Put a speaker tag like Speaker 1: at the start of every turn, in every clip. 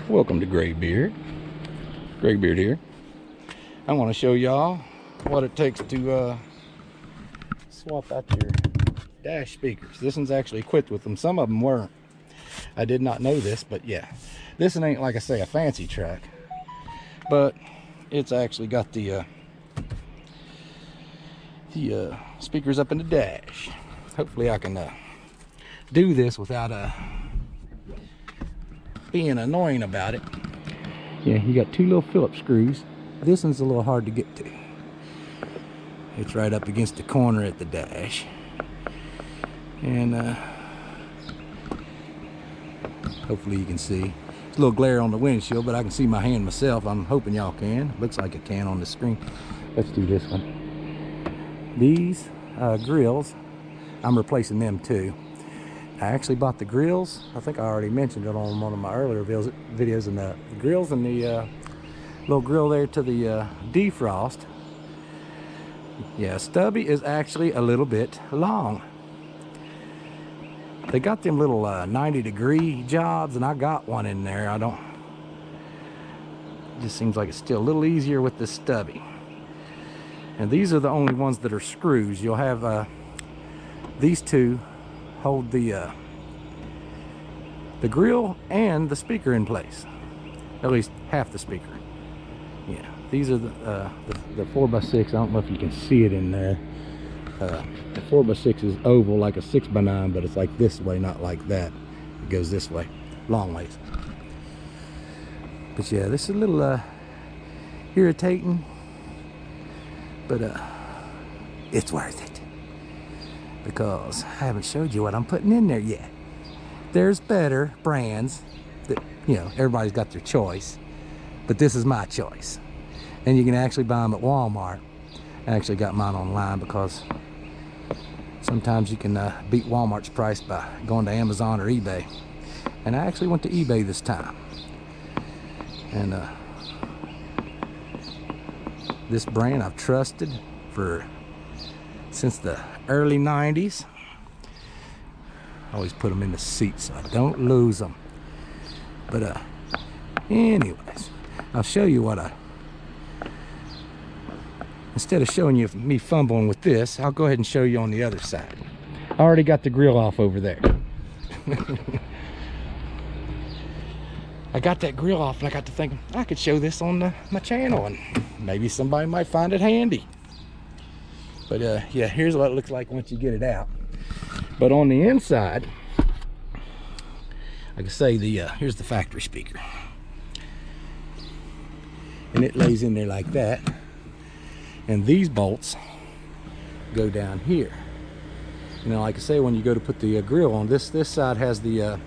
Speaker 1: Welcome to Graybeard. Graybeard here. I want to show y'all what it takes to swap out your dash speakers. This one's actually equipped with them. Some of them weren't. I did not know this, but yeah. This one ain't, like I say, a fancy track, but it's actually got the speakers up in the dash. Hopefully I can do this without being annoying about it. Yeah, you got two little Phillips screws. This one's a little hard to get to. It's right up against the corner at the dash. And hopefully you can see. It's a little glare on the windshield, but I can see my hand myself. I'm hoping y'all can. Looks like it can on the screen. Let's do this one. These grills, I'm replacing them too. I actually bought the grills. I think I already mentioned it on one of my earlier videos, and the grills and the little grill there to the defrost. Yeah, stubby is actually a little bit long. They got them little 90-degree jobs, and I got one in there. It just seems like it's still a little easier with the stubby. And these are the only ones that are screws. You'll have these two hold the grill and the speaker in place, at least half the speaker. Yeah, these are the 4x6. I don't know if you can see it in there. The 4x6 is oval like a 6x9, but it's like this way, not like that. It goes this way, long ways. But yeah, this is a little irritating, but it's worth it, because I haven't showed you what I'm putting in there yet. There's better brands that, you know, everybody's got their choice, but this is my choice. And you can actually buy them at Walmart. I actually got mine online because sometimes you can beat Walmart's price by going to Amazon or eBay. And I actually went to eBay this time. And this brand I've trusted since the early 90s. I always put them in the seat so I don't lose them. But anyways, I'll show you what instead of showing you me fumbling with this, I'll go ahead and show you on the other side. I already got the grill off over there. I got that grill off, and I got to thinking I could show this on my channel, and maybe somebody might find it handy. But yeah, here's what it looks like once you get it out. But on the inside, like I say, here's the factory speaker, and it lays in there like that. And these bolts go down here. You know, like I say, when you go to put the grill on, this side has the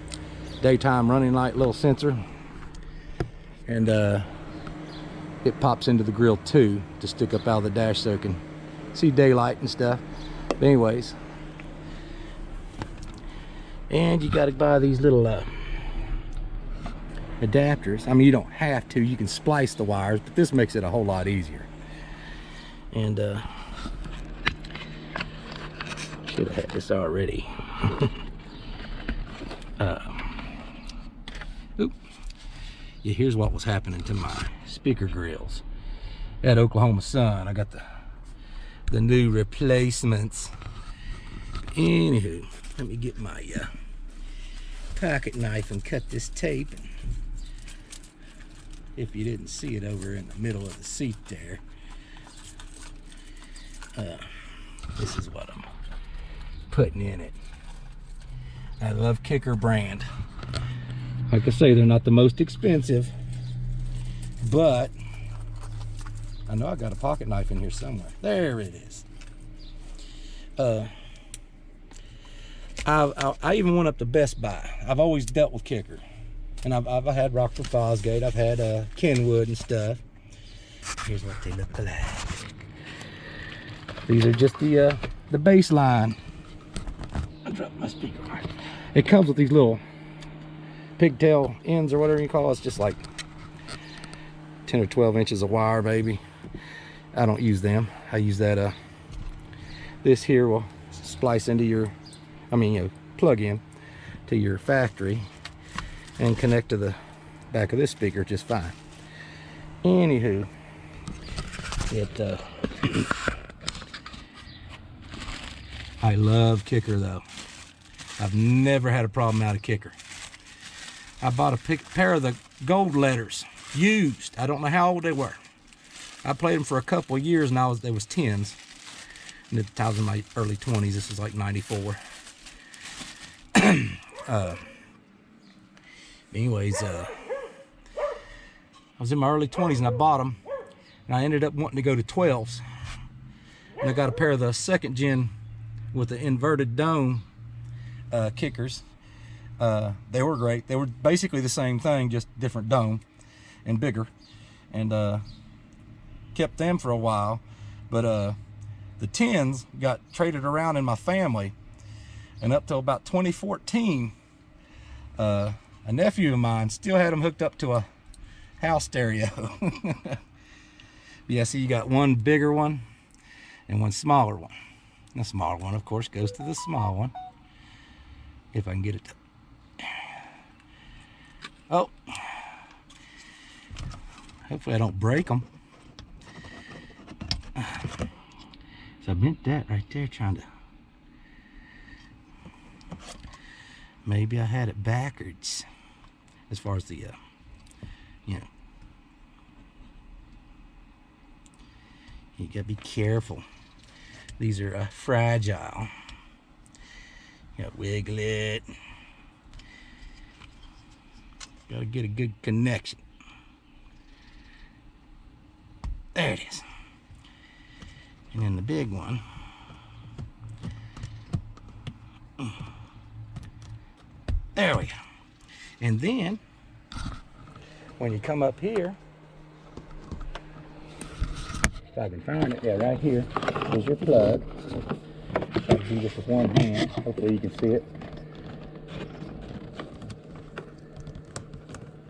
Speaker 1: daytime running light little sensor, and it pops into the grill too to stick up out of the dash so it can see daylight and stuff. But anyways, and you got to buy these little adapters. I mean, you don't have to. You can splice the wires, but this makes it a whole lot easier. And should have had this already. Yeah, here's what was happening to my speaker grills at Oklahoma Sun. I got the new replacements. Anywho, let me get my pocket knife and cut this tape. If you didn't see it over in the middle of the seat there, this is what I'm putting in it. I love Kicker brand. Like I say, they're not the most expensive, but I know I got a pocket knife in here somewhere. There it is. I even went up to Best Buy. I've always dealt with Kicker, and I've had Rockford Fosgate. I've had Kenwood and stuff. Here's what they look like. These are just the baseline. I dropped my speaker. It comes with these little pigtail ends or whatever you call it. It's just like 10 or 12 inches of wire, baby. I don't use them. I use that this here will splice into your, plug in to your factory and connect to the back of this speaker just fine. Anywho, I love kicker though. I've never had a problem out of kicker. I bought a pair of the gold letters, used. I don't know how old they were. I played them for a couple of years, and they was 10s. And I was in my early 20s. This is like 94. Anyways, I was in my early 20s and I bought them, and I ended up wanting to go to 12s. And I got a pair of the second gen with the inverted dome kickers. They were great. They were basically the same thing, just different dome and bigger. And kept them for a while. But the 10s got traded around in my family, and up till about 2014, a nephew of mine still had them hooked up to a house stereo. Yeah, see, you got one bigger one and one smaller one. The smaller one, of course, goes to the small one. If I can get it to... Oh. Hopefully I don't break them. So I bent that right there trying to... Maybe I had it backwards as far as the, you know. You gotta be careful. These are fragile. You gotta wiggle it. Gotta get a good connection. There it is. And then the big one. There we go. And then when you come up here, if I can find it, yeah, right here is your plug. I'll do this with one hand. Hopefully you can see it.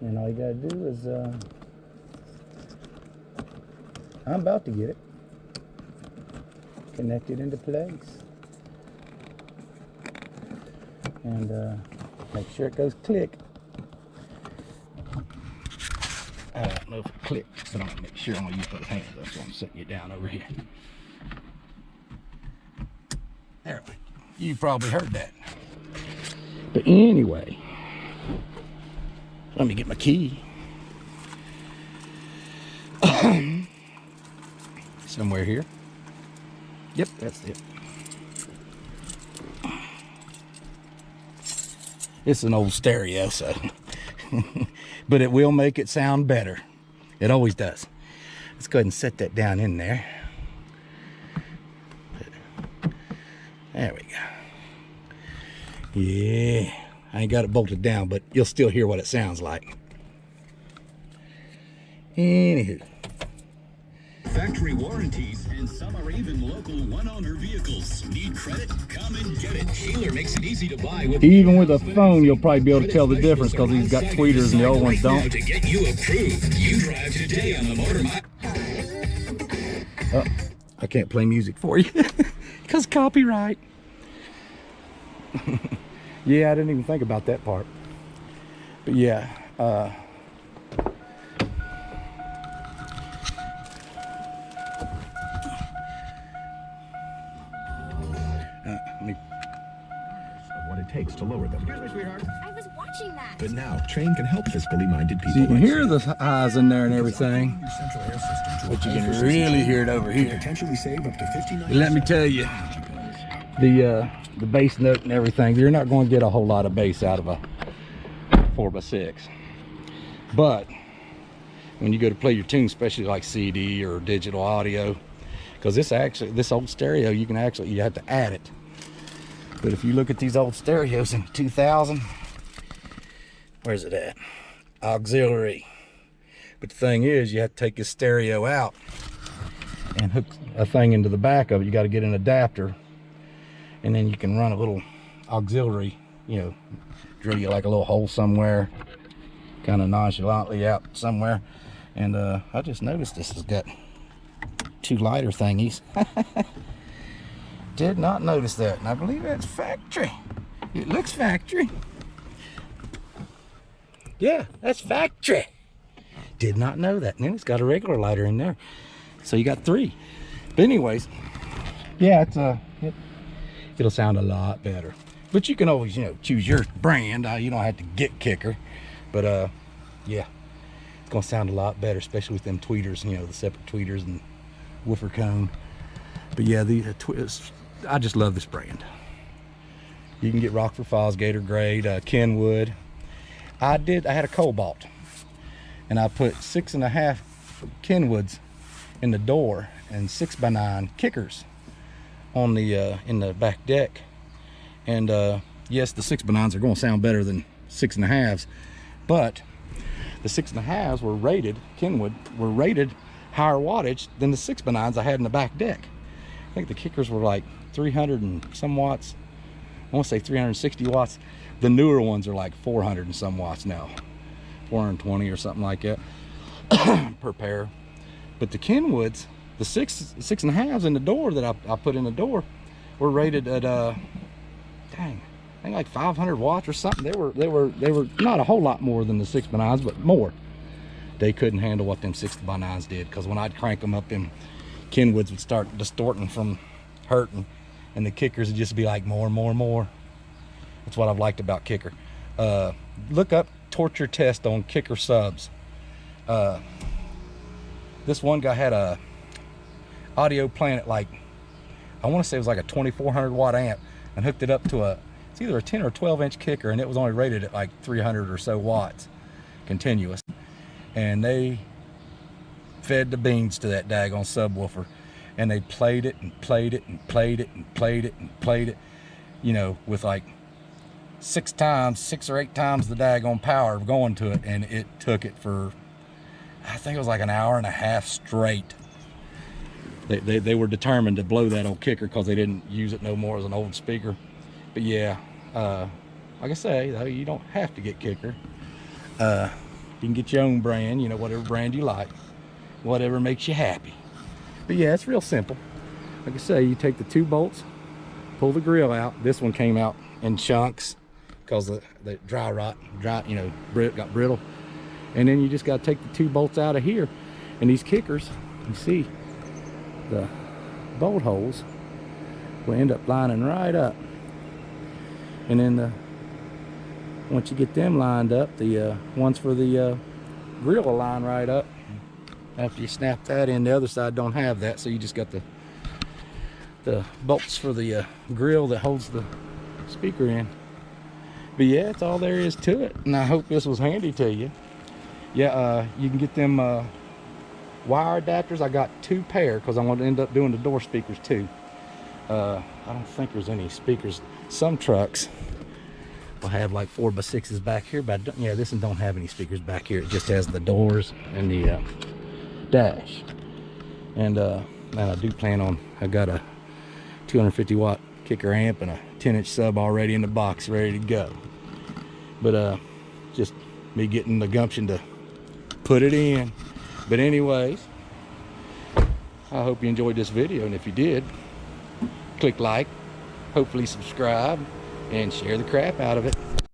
Speaker 1: And all you gotta do is, I'm about to get it connected into place. And make sure it goes click. I don't know if it clicks, but I'm gonna make sure I'm gonna use both hands. That's why I'm setting it down over here. There, you probably heard that. But anyway, let me get my key. Somewhere here. Yep, that's it. It's an old stereo, so but it will make it sound better. It always does. Let's go ahead and set that down in there. There we go. Yeah, I ain't got it bolted down, but you'll still hear what it sounds like. Anywho.
Speaker 2: Factory warranties, and some are even local one-owner vehicles. Need credit? Come and get it. Sheeler makes it easy to buy.
Speaker 1: Even with a phone, you'll probably be able to tell the difference because he's got tweeters and the old ones don't.
Speaker 2: To get you approved, you drive today on the Motor Mile.
Speaker 1: Oh, I can't play music for you because copyright. Yeah, I didn't even think about that part. But yeah,
Speaker 3: what it takes to lower them.
Speaker 4: Excuse me, sweetheart. I was watching that.
Speaker 3: But now, Train can help fiscally minded people.
Speaker 1: so you can
Speaker 3: like
Speaker 1: hear the highs in there and everything,
Speaker 3: your central air system to
Speaker 1: but you
Speaker 3: a
Speaker 1: can
Speaker 3: high-efficiency
Speaker 1: really
Speaker 3: train
Speaker 1: hear it over
Speaker 3: can
Speaker 1: here.
Speaker 3: potentially save up to 59%.
Speaker 1: But let me tell you, the bass note and everything, you're not going to get a whole lot of bass out of a 4x6. But when you go to play your tune, especially like CD or digital audio, because this old stereo, you have to add it. But if you look at these old stereos in 2000, where's it at? Auxiliary. But the thing is, you have to take this stereo out and hook a thing into the back of it. You got to get an adapter, and then you can run a little auxiliary, you know, drill you like a little hole somewhere, kind of nonchalantly out somewhere. And I just noticed this has got two lighter thingies. Did not notice that, and I believe that's factory. It looks factory. Yeah, that's factory. Did not know that. And then it's got a regular lighter in there. So you got 3. But anyways, yeah, it'll sound a lot better. But you can always, you know, choose your brand. You don't have to get Kicker. But yeah, it's gonna sound a lot better, especially with them tweeters, you know, the separate tweeters and woofer cone. But yeah, I just love this brand. You can get Rockford Falls, Gator Grade, Kenwood. I had a Cobalt, and I put 6.5 Kenwoods in the door and 6x9 Kickers on the in the back deck. And yes, the 6x9s are going to sound better than 6.5s, but the 6.5s were rated, Kenwood were rated higher wattage than the 6x9s I had in the back deck. I think the Kickers were like 300 and some watts. I want to say 360 watts. The newer ones are like 400 and some watts now, 420 or something like that per pair. But the Kenwoods, the 6.5s in the door that I put in the door, were rated at dang, I think like 500 watts or something. They were not a whole lot more than the 6x9s, but more. They couldn't handle what them 6x9s did, because when I'd crank them up, them Kenwoods would start distorting from hurting, and the Kickers would just be like more and more and more. That's what I've liked about Kicker. Look up torture test on Kicker subs. This one guy had a Audio Planet, like, I want to say it was like a 2400 watt amp, and hooked it up to it's either a 10 or 12 inch Kicker, and it was only rated at like 300 or so watts continuous. And they fed the beans to that daggone subwoofer, and they played it and played it and played it and played it and played it, you know, with like 6 or 8 times the daggone power going to it, and it took it for, I think it was like an hour and a half straight. They were determined to blow that old Kicker because they didn't use it no more as an old speaker. But yeah, like I say, though, you don't have to get Kicker. You can get your own brand, you know, whatever brand you like, whatever makes you happy. But yeah, it's real simple. Like I say, you take the 2 bolts, pull the grill out. This one came out in chunks because the dry, you know, got brittle. And then you just got to take the 2 bolts out of here. And these Kickers, you see, the bolt holes will end up lining right up. And then once you get them lined up, the ones for the grill will line right up. After you snap that in, the other side don't have that, so you just got the bolts for the grill that holds the speaker in. But yeah, that's all there is to it, and I hope this was handy to you. Yeah, you can get them wire adapters. I got 2 pair because I'm going to end up doing the door speakers too. I don't think there's any speakers. Some trucks will have like 4x6's back here, but yeah, this one don't have any speakers back here. It just has the doors and the dash. And I do plan on, I've got a 250 watt Kicker amp and a 10-inch sub already in the box ready to go. But just me getting the gumption to put it in. But anyways, I hope you enjoyed this video, and if you did, click like, hopefully subscribe, and share the crap out of it.